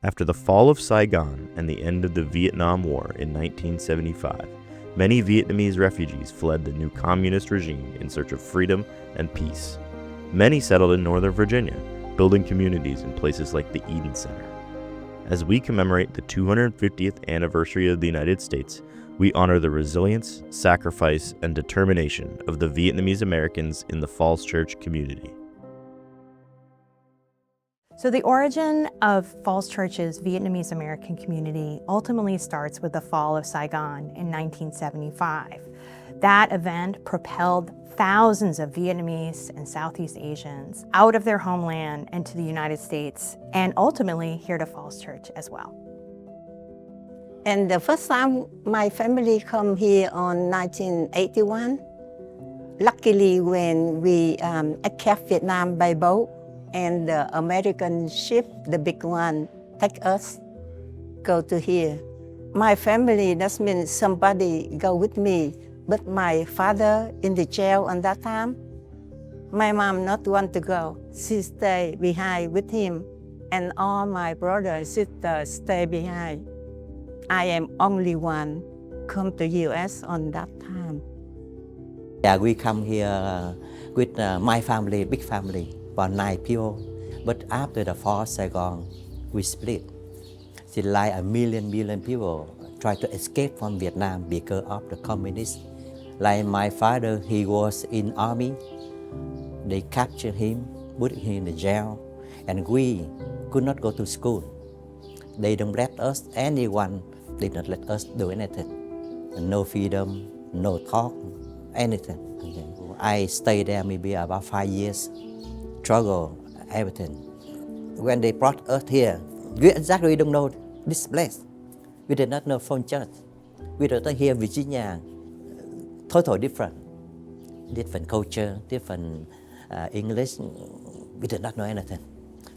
After the fall of Saigon and the end of the Vietnam War in 1975, many Vietnamese refugees fled the new communist regime in search of freedom and peace. Many settled in Northern Virginia, building communities in places like the Eden Center. As we commemorate the 250th anniversary of the United States, we honor the resilience, sacrifice, and determination of the Vietnamese Americans in the Falls Church community. So the origin of Falls Church's Vietnamese American community ultimately starts with the fall of Saigon in 1975. That event propelled thousands of Vietnamese and Southeast Asians out of their homeland and to the United States, and ultimately here to Falls Church as well. And the first time my family come here on 1981, luckily when we escaped Vietnam by boat, and the American ship, the big one, take us, go to here. My family, that means somebody go with me, but my father in the jail at that time. My mom not want to go. She stay behind with him, and all my brother and sister stay behind. I am only one come to US on that time. Yeah, we come here with my family, big family, about 9 people. But after the fall of Saigon, we split. It's like a million people try to escape from Vietnam because of the communists. Like my father, he was in army. They captured him, put him in the jail, and we could not go to school. They don't let us, anyone did not let us do anything. No freedom, no talk, anything. I stayed there maybe about 5 years, struggle, everything. When they brought us here, we exactly don't know this place. We did not know from church. We don't know here Virginia, totally different culture, different English. We did not know anything.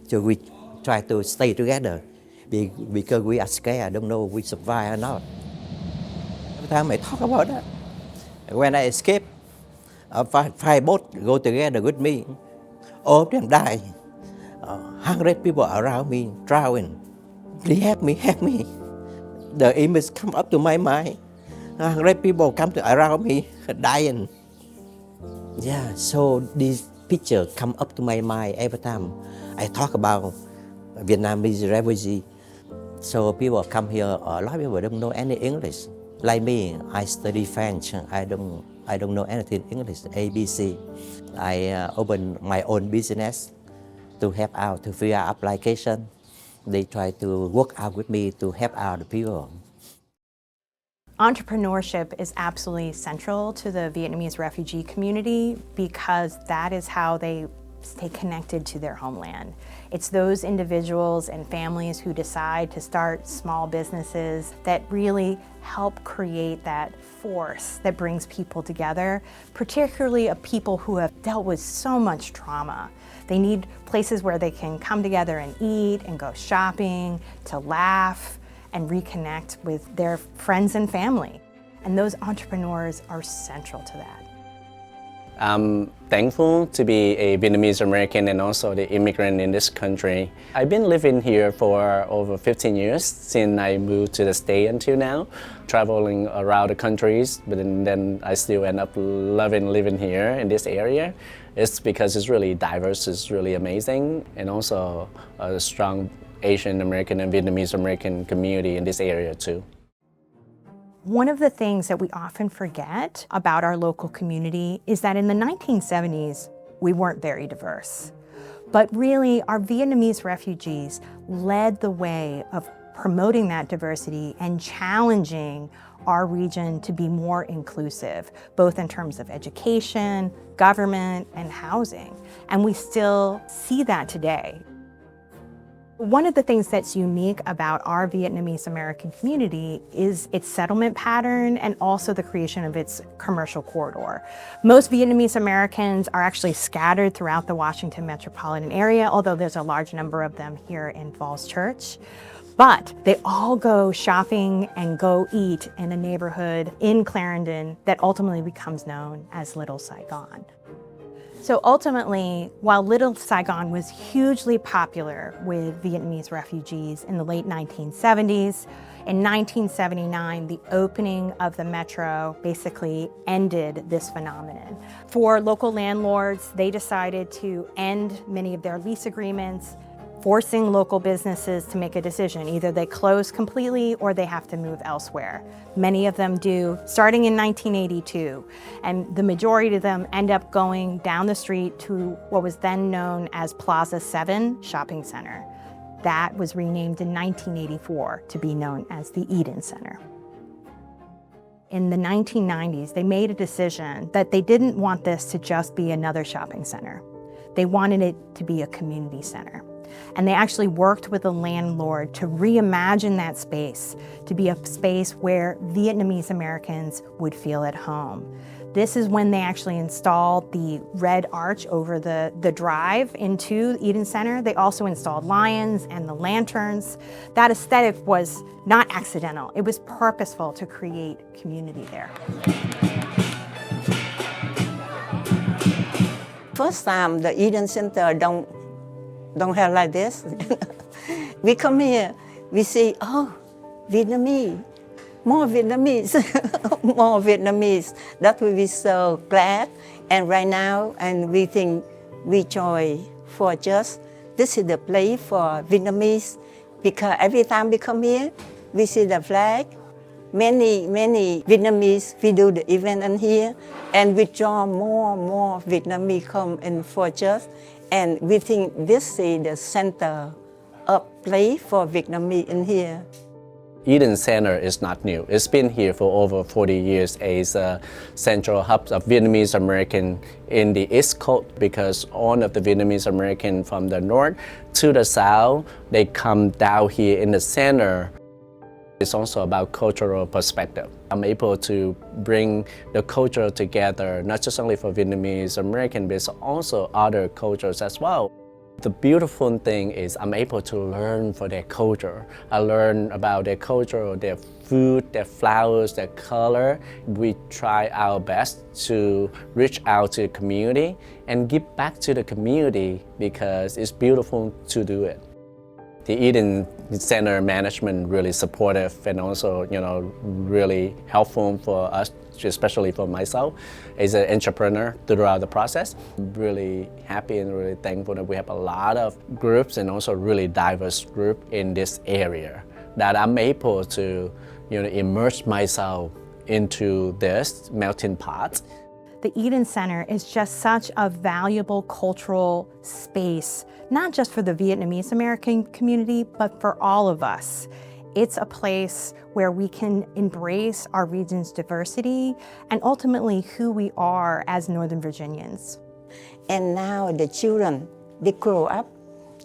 So we try to stay together because we are scared, don't know if we survive or not. Every time I talk about that, when I escape, 5 boats go together with me. All of them die. 100 people around me drowning. Please help me, help me. The image come up to my mind. 100 people come around me dying. Yeah, so this picture come up to my mind every time I talk about Vietnamese refugee. So people come here, a lot of people don't know any English. Like me, I study French. I don't know anything English, ABC. I opened my own business to help out, to fill out application. They try to work out with me to help out the people. Entrepreneurship is absolutely central to the Vietnamese refugee community because that is how they stay connected to their homeland. It's those individuals and families who decide to start small businesses that really help create that force that brings people together, particularly of people who have dealt with so much trauma. They need places where they can come together and eat and go shopping, to laugh and reconnect with their friends and family. And those entrepreneurs are central to that. I'm thankful to be a Vietnamese American and also the immigrant in this country. I've been living here for over 15 years since I moved to the state until now, traveling around the countries, but then I still end up loving living here in this area. It's because it's really diverse, it's really amazing, and also a strong Asian American and Vietnamese American community in this area too. One of the things that we often forget about our local community is that in the 1970s, we weren't very diverse. But really, our Vietnamese refugees led the way of promoting that diversity and challenging our region to be more inclusive, both in terms of education, government, and housing. And we still see that today. One of the things that's unique about our Vietnamese American community is its settlement pattern and also the creation of its commercial corridor. Most Vietnamese Americans are actually scattered throughout the Washington metropolitan area, although there's a large number of them here in Falls Church. But they all go shopping and go eat in a neighborhood in Clarendon that ultimately becomes known as Little Saigon. So ultimately, while Little Saigon was hugely popular with Vietnamese refugees in the late 1970s, in 1979, the opening of the metro basically ended this phenomenon. For local landlords, they decided to end many of their lease agreements, forcing local businesses to make a decision. Either they close completely or they have to move elsewhere. Many of them do, starting in 1982, and the majority of them end up going down the street to what was then known as Plaza 7 Shopping Center. That was renamed in 1984 to be known as the Eden Center. In the 1990s, they made a decision that they didn't want this to just be another shopping center. They wanted it to be a community center. And they actually worked with the landlord to reimagine that space to be a space where Vietnamese Americans would feel at home. This is when they actually installed the red arch over the drive into Eden Center. They also installed lions and the lanterns. That aesthetic was not accidental. It was purposeful to create community there. First time the Eden Center don't have like this. We come here, we see, oh, Vietnamese, more Vietnamese, more Vietnamese. That will be so glad. And right now, and we think we joy for just, this is the place for Vietnamese, because every time we come here, we see the flag. Many Vietnamese, we do the event in here, and we draw more Vietnamese come in for just. And we think this is the center of place for Vietnamese in here. Eden Center is not new. It's been here for over 40 years as a central hub of Vietnamese American in the East Coast, because all of the Vietnamese American from the north to the south, they come down here in the center. It's also about cultural perspective. I'm able to bring the culture together, not just only for Vietnamese American, but also other cultures as well. The beautiful thing is I'm able to learn for their culture. I learn about their culture, their food, their flowers, their color. We try our best to reach out to the community and give back to the community because it's beautiful to do it. The Eden Center management really supportive and also, really helpful for us, especially for myself as an entrepreneur throughout the process. I'm really happy and really thankful that we have a lot of groups and also really diverse group in this area that I'm able to, immerse myself into this melting pot. The Eden Center is just such a valuable cultural space, not just for the Vietnamese American community, but for all of us. It's a place where we can embrace our region's diversity and ultimately who we are as Northern Virginians. And now the children, they grow up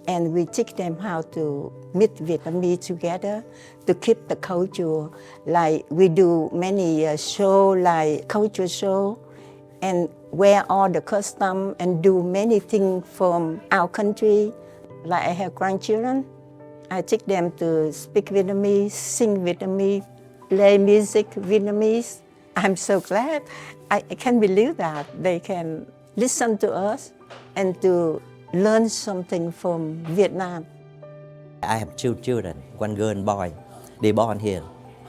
and we teach them how to meet Vietnamese together to keep the culture. Like we do many show, like culture show, and wear all the custom and do many things from our country. Like I have grandchildren, I teach them to speak Vietnamese, sing Vietnamese, play music Vietnamese. I'm so glad. I can't believe that they can listen to us and to learn something from Vietnam. I have two children, one girl and boy. They born here.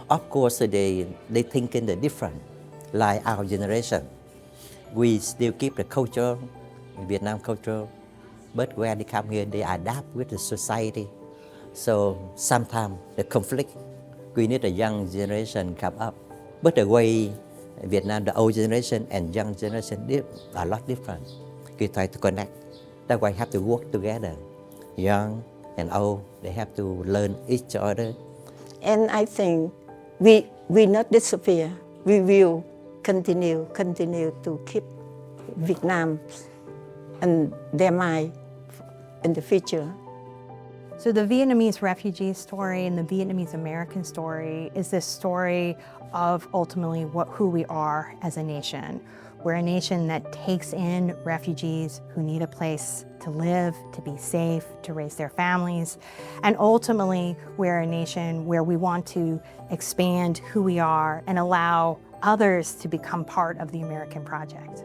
Of course, they think in the different, like our generation. We still keep the culture, Vietnam culture, but when they come here, they adapt with the society. So sometimes the conflict, we need a young generation come up. But the way Vietnam, the old generation and young generation, are a lot different. We try to connect. That's why we have to work together. Young and old, they have to learn each other. And I think we not disappear. We will continue to keep Vietnam in their mind in the future. So the Vietnamese refugee story and the Vietnamese American story is this story of ultimately who we are as a nation. We're a nation that takes in refugees who need a place to live, to be safe, to raise their families. And ultimately, we're a nation where we want to expand who we are and allow others to become part of the American project.